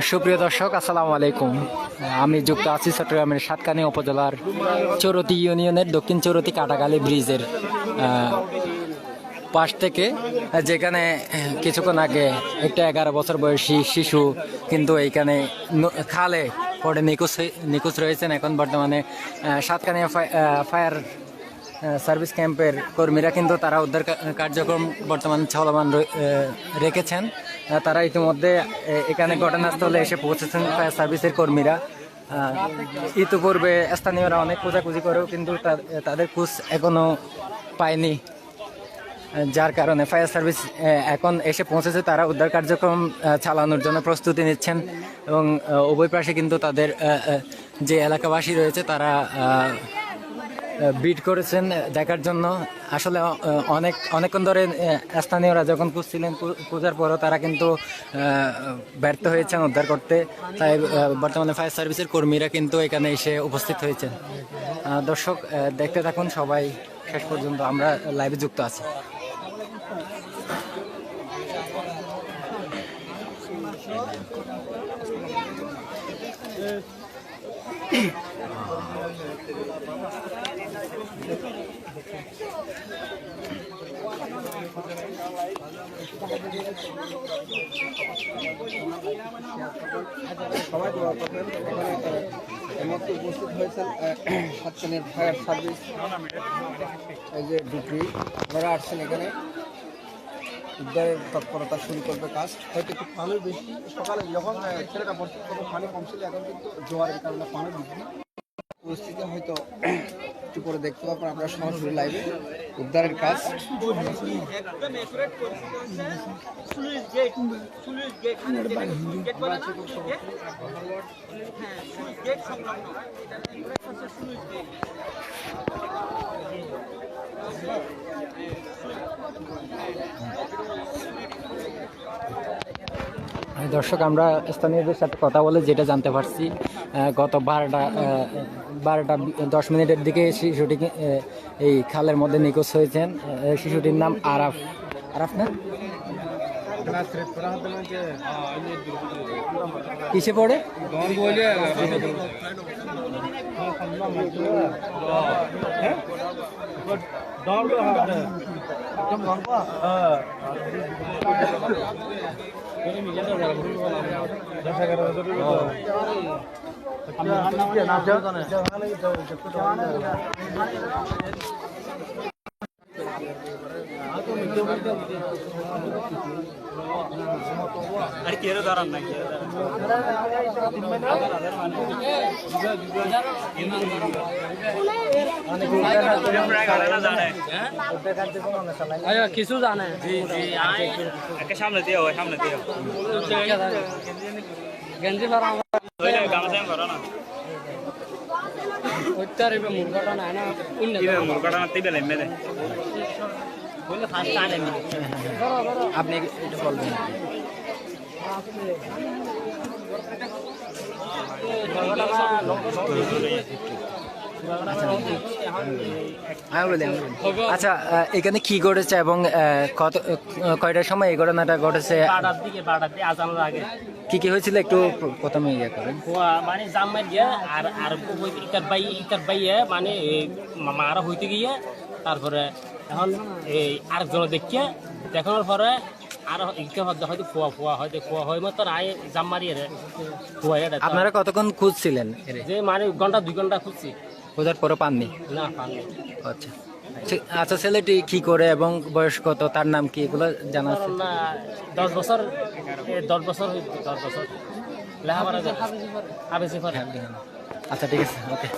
সুপ্রিয় দর্শক, আসসালামু আলাইকুম। আমি যুক্ত আছি চট্টগ্রামের সাতকানিয়া উপজেলার চরতি ইউনিয়নের দক্ষিণ চরতি কাটাখালী ব্রিজের পাশ থেকে, যেখানে কিছুক্ষণ আগে একটা 11 বছর বয়সী শিশু কিন্তু এইখানে খালে পড়ে নিখোঁজ রয়েছেন। এখন বর্তমানে সাতকানিয়া ফায়ার সার্ভিস ক্যাম্পের কর্মীরা কিন্তু তারা উদ্ধার কার্যক্রম বর্তমানে চলমান রেখেছেন। তারা ইতিমধ্যে এখানে ঘটনাস্থলে এসে পৌঁছেছেন ফায়ার সার্ভিসের কর্মীরা। ইতিপূর্বে স্থানীয়রা অনেক খোঁজাখুঁজি করেও কিন্তু তাদের খোঁজ এখনো পায়নি, যার কারণে ফায়ার সার্ভিস এখন এসে পৌঁছেছে। তারা উদ্ধার কার্যক্রম চালানোর জন্য প্রস্তুতি নিচ্ছেন এবং উভয় পাশে কিন্তু তাদের যে এলাকাবাসী রয়েছে তারা বিট করেছেন দেখার জন্য। আসলে অনেকক্ষণ ধরে স্থানীয়রা যখন খুঁজছিলেন, খোঁজার পরও তারা কিন্তু ব্যর্থ হয়েছেন উদ্ধার করতে। তাই বর্তমানে ফায়ার সার্ভিসের কর্মীরা কিন্তু এখানে এসে উপস্থিত হয়েছেন। দর্শক, দেখতে থাকুন সবাই শেষ পর্যন্ত, আমরা লাইভে যুক্ত আছি। সবাই দোয়া করবেন। এখানে এমত উপস্থিত হয়েছেন সাতকানিয়া ফায়ার সার্ভিস, এই যে ডিউটি ওনারা আসছেন এখানে উদ্ধারের তৎপরতা শুরু করবে কাজ। হয়তো একটু পানি বেশি, সকালে যখন ছেলেটা পড়ছে তখন পানি কম ছিল, এখন কিন্তু জোয়ারের কারণে পানি বৃদ্ধি পরিস্থিতি হয়তো একটু করে দেখতে পাবেন আমরা সরাসরি লাইভে উদ্ধারের কাজ। দর্শক, আমরা স্থানীয়দের সাথে কথা বলে যেটা জানতে পারছি, গত 12:10 দিকে শিশুটি এই খালের মধ্যে নিখোঁজ হয়েছেন। শিশুটির নাম আরাফ না? কিসে পড়ে? আর কি এর দাঁড়ান না কি কিছু জানে সামনে দিয়ে গেঞ্জি গামছা করো না মুরগাটা নাই না মুরগাটা না তিবে লেমে দে বলে ফার্স্ট আনে আপনি এটা বলবেন। আচ্ছা, এখানে কি ঘটেছে এবং কয়টার সময় এই ঘটনাটা ঘটেছে? 12টার দিকে আগে কি কি হয়েছিল একটু প্রথমে ইয়ে করেন। মানে জামাই গিয়ে আর ইটার বাইয়ে মানে মারা হইতে গিয়ে তারপরে এখন এই আরেকজন দেখানোর পরে আর হয়তো খোয়া হয় মতো রায় জাম মারিয়ে আপনারা কতক্ষণ খুঁজছিলেন? যে মানে ঘন্টা 2 ঘন্টা খুঁজছি, খোঁজার পরও পাননি? না পাননি। আচ্ছা আচ্ছা, ছেলেটি কি করে এবং বয়স কত, তার নাম কি, এগুলো জানা আছে? 10 বছর লেখাপড়া আবেসি পরে। আচ্ছা, ঠিক আছে, ওকে।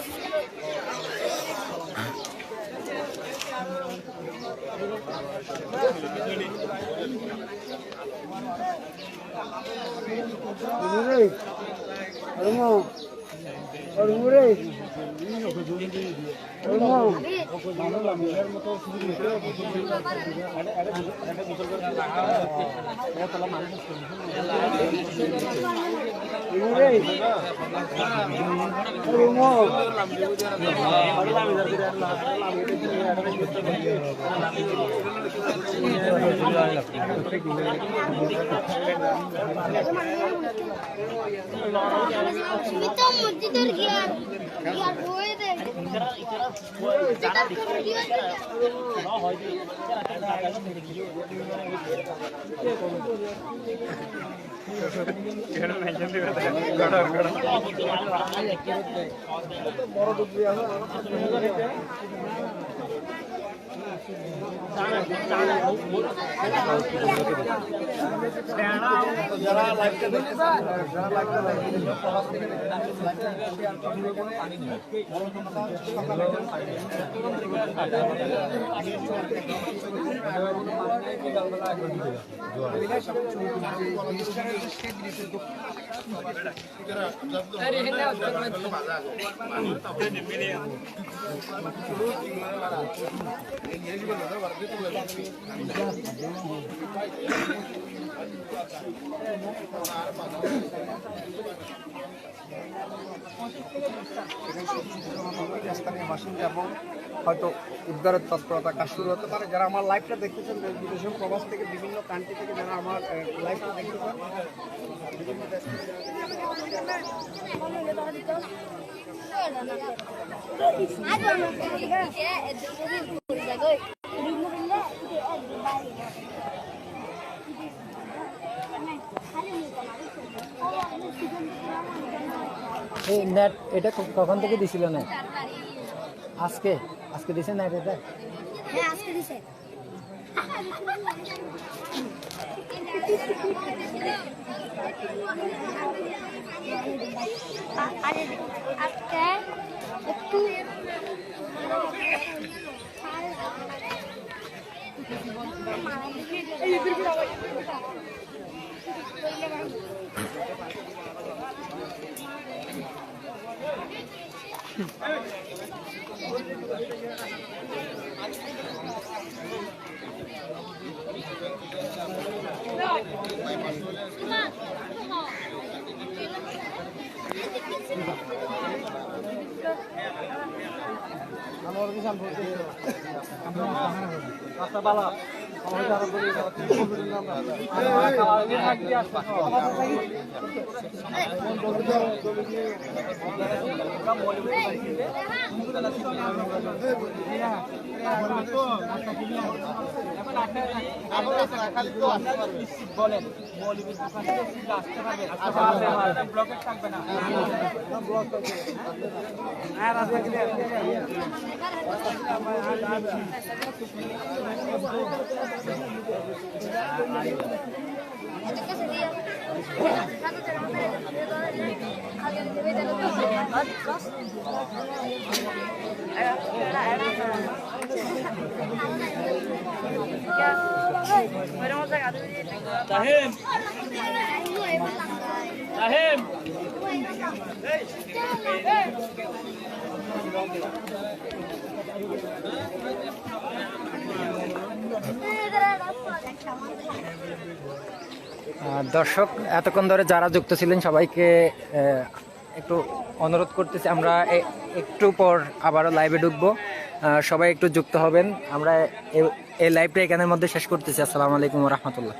Kita mesti tergiat, giat boleh deh. Kita tergiat. স্থানীয় বাসিন্দা এবং হয়তো উদ্ধারের তৎপরতা কাজ শুরু হতে পারে। যারা আমার লাইভটা দেখতেছেন দেশ বিদেশ এবং প্রবাস থেকে বিভিন্ন কান্ট্রি থেকে যারা আমার লাইভটা দেখতেছেন বিভিন্ন দেশ থেকে এই নেট এটা কখন থেকে দিছিল না? আজকে আজকে দিছে না এটা? হ্যাঁ আজকে দিছে। আজকে একটু Tahim, Tahim. দর্শক এতক্ষণ ধরে যারা যুক্ত ছিলেন সবাইকে একটু অনুরোধ করতেছি, আমরা একটু পর আবারও লাইভে ঢুকবো, সবাই একটু যুক্ত হবেন। আমরা এই লাইভটা এখানের মধ্যে শেষ করতেছি। আসসালামু আলাইকুম ওয়া রাহমাতুল্লাহ।